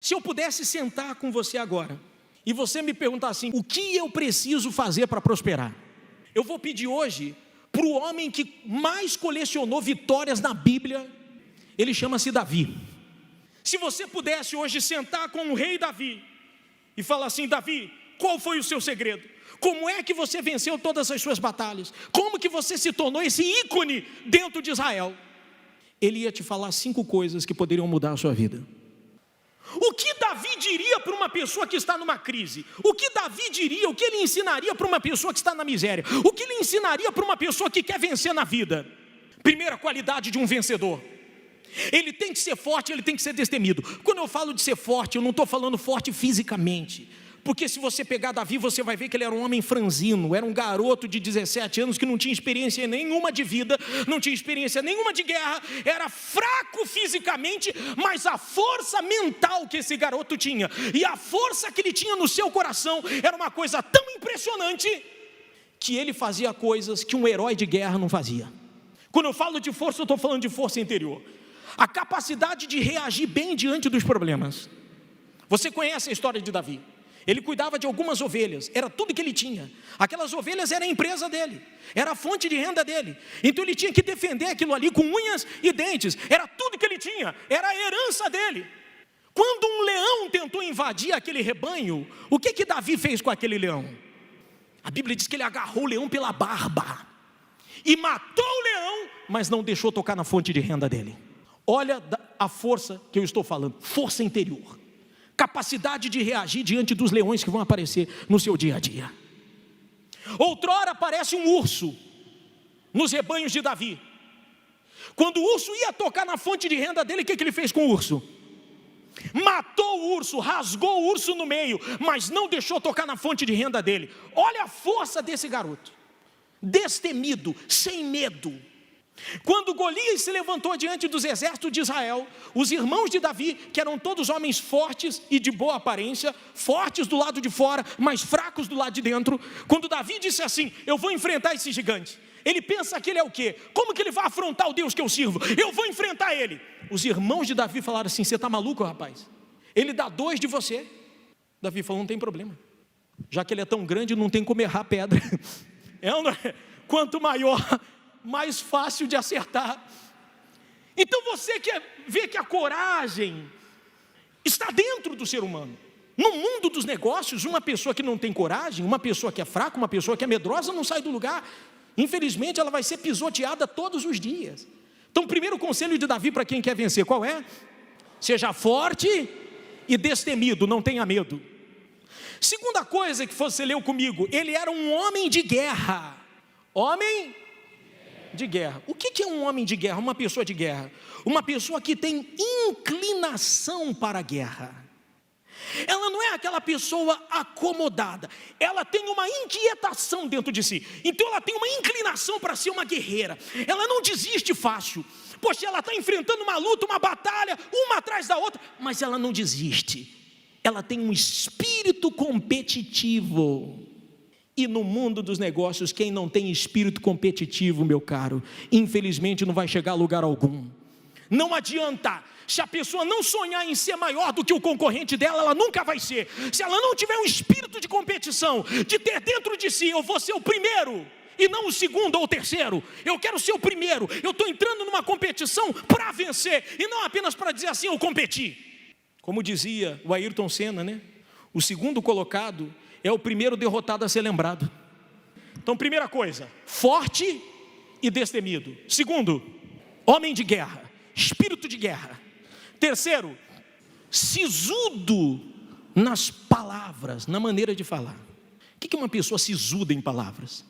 Se eu pudesse sentar com você agora e você me perguntar assim: o que eu preciso fazer para prosperar? Eu vou pedir hoje para o homem que mais colecionou vitórias na Bíblia. Ele chama-se Davi. Se você pudesse hoje sentar com o rei Davi e falar assim: Davi, qual foi o seu segredo? Como é que você venceu todas as suas batalhas? Como que você se tornou esse ícone dentro de Israel? Ele ia te falar 5 coisas que poderiam mudar a sua vida. O que Davi diria para uma pessoa que está numa crise? O que Davi diria, o que ele ensinaria para uma pessoa que está na miséria? O que ele ensinaria para uma pessoa que quer vencer na vida? Primeira qualidade de um vencedor: ele tem que ser forte, ele tem que ser destemido. Quando eu falo de ser forte, eu não estou falando forte fisicamente, porque se você pegar Davi, você vai ver que ele era um homem franzino, era um garoto de 17 anos que não tinha experiência nenhuma de vida, não tinha experiência nenhuma de guerra, era fraco fisicamente, mas a força mental que esse garoto tinha, e a força que ele tinha no seu coração, era uma coisa tão impressionante, que ele fazia coisas que um herói de guerra não fazia. Quando eu falo de força, eu estou falando de força interior, a capacidade de reagir bem diante dos problemas. Você conhece a história de Davi? Ele cuidava de algumas ovelhas, era tudo que ele tinha. Aquelas ovelhas eram a empresa dele, era a fonte de renda dele. Então ele tinha que defender aquilo ali com unhas e dentes, era tudo que ele tinha, era a herança dele. Quando um leão tentou invadir aquele rebanho, o que Davi fez com aquele leão? A Bíblia diz que ele agarrou o leão pela barba e matou o leão, mas não deixou tocar na fonte de renda dele. Olha a força que eu estou falando, força interior, capacidade de reagir diante dos leões que vão aparecer no seu dia a dia. Outrora aparece um urso nos rebanhos de Davi. Quando o urso ia tocar na fonte de renda dele, o que ele fez com o urso? Matou o urso, rasgou o urso no meio, mas não deixou tocar na fonte de renda dele. Olha a força desse garoto, destemido, sem medo. Quando Golias se levantou diante dos exércitos de Israel, os irmãos de Davi, que eram todos homens fortes e de boa aparência, fortes do lado de fora, mas fracos do lado de dentro, quando Davi disse assim: eu vou enfrentar esse gigante, ele pensa que ele é o quê? Como que ele vai afrontar o Deus que eu sirvo? Eu vou enfrentar ele. Os irmãos de Davi falaram assim: você está maluco, rapaz? Ele dá 2 de você. Davi falou: não tem problema, já que ele é tão grande, não tem como errar pedra. Quanto maior, mais fácil de acertar. Então você quer ver que a coragem está dentro do ser humano. No mundo dos negócios, uma pessoa que não tem coragem, uma pessoa que é fraca, uma pessoa que é medrosa, não sai do lugar. Infelizmente ela vai ser pisoteada todos os dias. Então o primeiro conselho de Davi para quem quer vencer, qual é? Seja forte e destemido, não tenha medo. Segunda coisa que você leu comigo, ele era um homem de guerra. Homem de guerra. O que é um homem de guerra? Uma pessoa de guerra. Uma pessoa que tem inclinação para a guerra. Ela não é aquela pessoa acomodada, ela tem uma inquietação dentro de si. Então ela tem uma inclinação para ser uma guerreira. Ela não desiste fácil. Poxa, ela está enfrentando uma luta, uma batalha, uma atrás da outra, mas ela não desiste. Ela tem um espírito competitivo. E no mundo dos negócios, quem não tem espírito competitivo, meu caro, infelizmente não vai chegar a lugar algum. Não adianta, se a pessoa não sonhar em ser maior do que o concorrente dela, ela nunca vai ser. Se ela não tiver um espírito de competição, de ter dentro de si: eu vou ser o primeiro, e não o segundo ou o terceiro, eu quero ser o primeiro, eu estou entrando numa competição para vencer, e não apenas para dizer assim: eu competi. Como dizia o Ayrton Senna, né? O segundo colocado é o primeiro derrotado a ser lembrado. Então, primeira coisa, forte e destemido. Segundo, homem de guerra, espírito de guerra. Terceiro, sisudo nas palavras, na maneira de falar. O que é uma pessoa sisuda em palavras?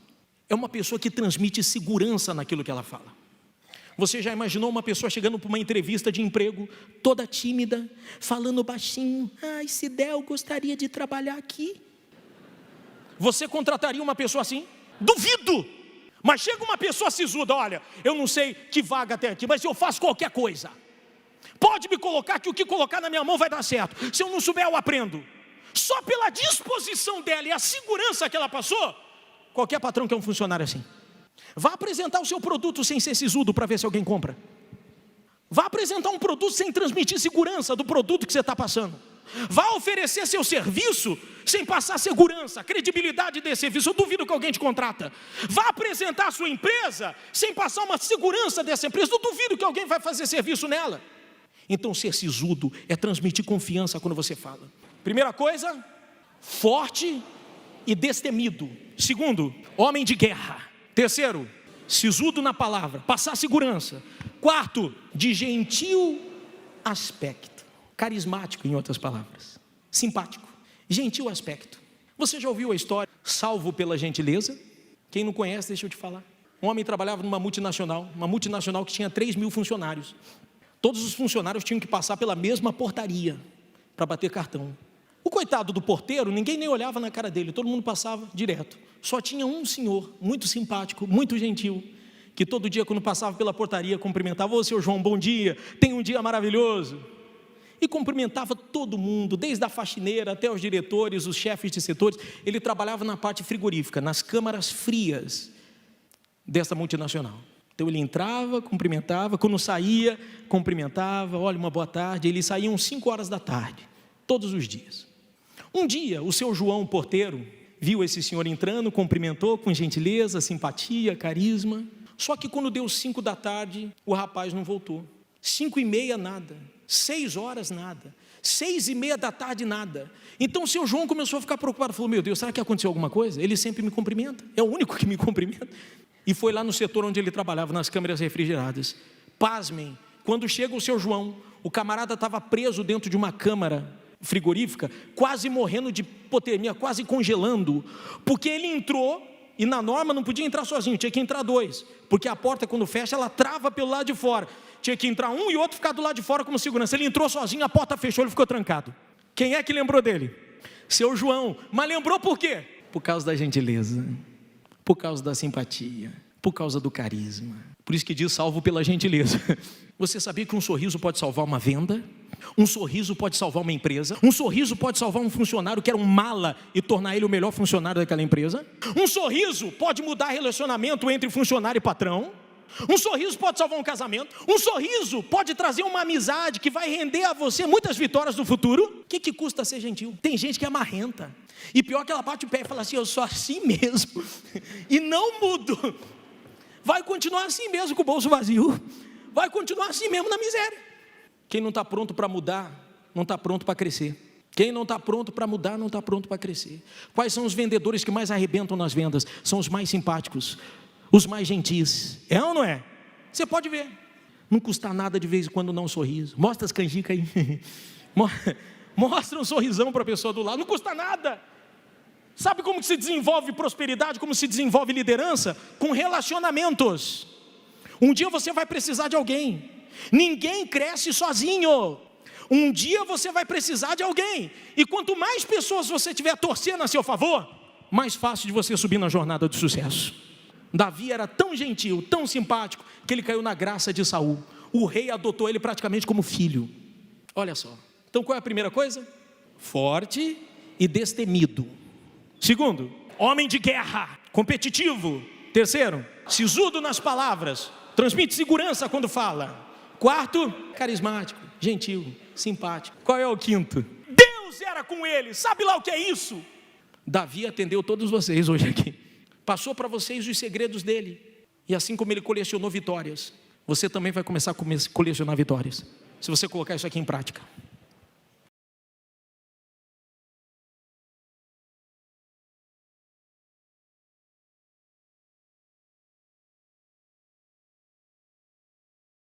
É uma pessoa que transmite segurança naquilo que ela fala. Você já imaginou uma pessoa chegando para uma entrevista de emprego, toda tímida, falando baixinho: ai, se der, eu gostaria de trabalhar aqui. Você contrataria uma pessoa assim? Duvido! Mas chega uma pessoa sisuda: olha, eu não sei que vaga tem aqui, mas eu faço qualquer coisa. Pode me colocar, que o que colocar na minha mão vai dar certo. Se eu não souber, eu aprendo. Só pela disposição dela e a segurança que ela passou, qualquer patrão quer um funcionário assim. Vá apresentar o seu produto sem ser sisudo para ver se alguém compra. Vá apresentar um produto sem transmitir segurança do produto que você está passando. Vá oferecer seu serviço sem passar segurança, credibilidade desse serviço. Eu duvido que alguém te contrata. Vá apresentar a sua empresa sem passar uma segurança dessa empresa. Eu duvido que alguém vai fazer serviço nela. Então ser sisudo é transmitir confiança quando você fala. Primeira coisa, forte e destemido. Segundo, homem de guerra. Terceiro, sisudo na palavra, passar segurança. Quarto, de gentil aspecto, carismático, em outras palavras, simpático, gentil aspecto. Você já ouviu a história Salvo pela Gentileza? Quem não conhece, deixa eu te falar. Um homem trabalhava numa multinacional que tinha 3.000 funcionários. Todos os funcionários tinham que passar pela mesma portaria para bater cartão. O coitado do porteiro, ninguém nem olhava na cara dele, todo mundo passava direto. Só tinha um senhor, muito simpático, muito gentil, que todo dia quando passava pela portaria cumprimentava: ô seu João, bom dia, tenha um dia maravilhoso. E cumprimentava todo mundo, desde a faxineira até os diretores, os chefes de setores. Ele trabalhava na parte frigorífica, nas câmaras frias dessa multinacional. Então ele entrava, cumprimentava, quando saía, cumprimentava: olha, uma boa tarde. Eles saíam 5 horas da tarde, todos os dias. Um dia, o seu João, porteiro, viu esse senhor entrando, cumprimentou com gentileza, simpatia, carisma. Só que quando deu 5 da tarde, o rapaz não voltou. 5:30, nada. 6 horas, nada. 6:30 da tarde, nada. Então o seu João começou a ficar preocupado. Falou: meu Deus, será que aconteceu alguma coisa? Ele sempre me cumprimenta, é o único que me cumprimenta. E foi lá no setor onde ele trabalhava, nas câmeras refrigeradas. Pasmem, quando chega o seu João, o camarada estava preso dentro de uma câmara frigorífica, quase morrendo de hipotermia, quase congelando, porque ele entrou, e na norma não podia entrar sozinho, tinha que entrar 2, porque a porta quando fecha, ela trava pelo lado de fora, tinha que entrar um e outro ficar do lado de fora como segurança. Ele entrou sozinho, a porta fechou, ele ficou trancado. Quem é que lembrou dele? Seu João. Mas lembrou por quê? Por causa da gentileza, por causa da simpatia, por causa do carisma. Por isso que diz salvo pela gentileza. Você sabia que um sorriso pode salvar uma venda? Um sorriso pode salvar uma empresa? Um sorriso pode salvar um funcionário que era um mala e tornar ele o melhor funcionário daquela empresa? Um sorriso pode mudar relacionamento entre funcionário e patrão? Um sorriso pode salvar um casamento? Um sorriso pode trazer uma amizade que vai render a você muitas vitórias no futuro? O que custa ser gentil? Tem gente que é marrenta, e pior que ela bate o pé e fala assim: eu sou assim mesmo e não mudo. Vai continuar assim mesmo, com o bolso vazio. Vai continuar assim mesmo na miséria. Quem não está pronto para mudar, não está pronto para crescer. Quem não está pronto para mudar, não está pronto para crescer. Quais são os vendedores que mais arrebentam nas vendas? São os mais simpáticos, os mais gentis. É ou não é? Você pode ver. Não custa nada de vez em quando dar um sorriso. Mostra as canjicas aí. Mostra um sorrisão para a pessoa do lado. Não custa nada. Sabe como que se desenvolve prosperidade? Como se desenvolve liderança? Com relacionamentos. Um dia você vai precisar de alguém. Ninguém cresce sozinho. Um dia você vai precisar de alguém. E quanto mais pessoas você tiver torcendo a seu favor, mais fácil de você subir na jornada de sucesso. Davi era tão gentil, tão simpático, que ele caiu na graça de Saul. O rei adotou ele praticamente como filho. Olha só. Então qual é a primeira coisa? Forte e destemido. Segundo, homem de guerra, competitivo. Terceiro, sisudo nas palavras, transmite segurança quando fala. Quarto, carismático, gentil, simpático. Qual é o quinto? Deus era com ele. Sabe lá o que é isso? Davi atendeu todos vocês hoje aqui. Passou para vocês os segredos dele. E assim como ele colecionou vitórias, você também vai começar a colecionar vitórias, se você colocar isso aqui em prática.